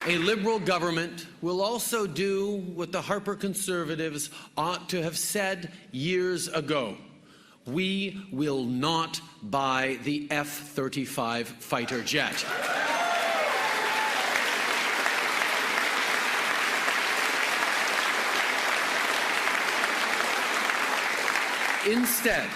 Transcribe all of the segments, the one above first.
A Liberal government will also do what the Harper Conservatives ought to have said years ago. We will not buy the F-35 fighter jet. Instead,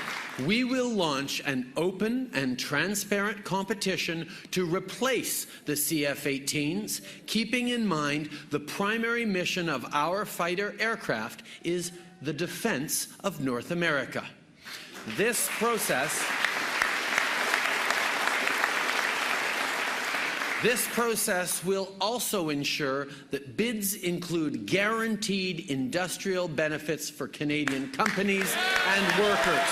we will launch an open and transparent competition to replace the CF-18s, keeping in mind the primary mission of our fighter aircraft is the defense of North America. This process will also ensure that bids include guaranteed industrial benefits for Canadian companies and workers.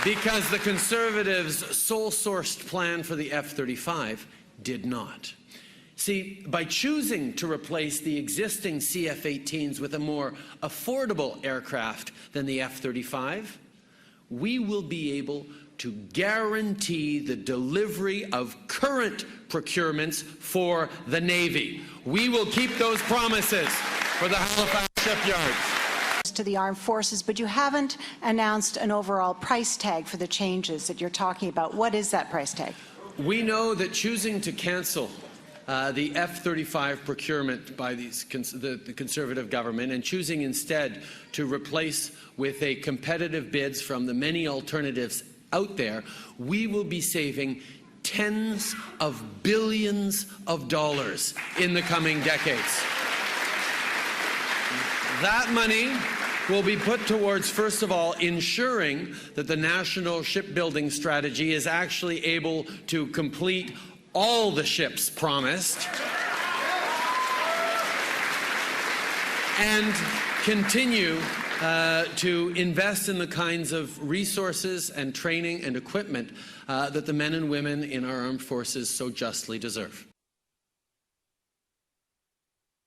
Because the Conservatives' sole-sourced plan for the F-35 did not. See, by choosing to replace the existing CF-18s with a more affordable aircraft than the F-35, we will be able to guarantee the delivery of current procurements for the Navy. We will keep those promises for the Halifax shipyards. To the armed forces, but you haven't announced an overall price tag for the changes that you're talking about. What is that price tag? We know that choosing to cancel the F-35 procurement by the Conservative government and choosing instead to replace with a competitive bids from the many alternatives out there, we will be saving tens of billions of dollars in the coming decades. That money will be put towards, first of all, ensuring that the national shipbuilding strategy is actually able to complete all the ships promised and continue to invest in the kinds of resources and training and equipment that the men and women in our armed forces so justly deserve.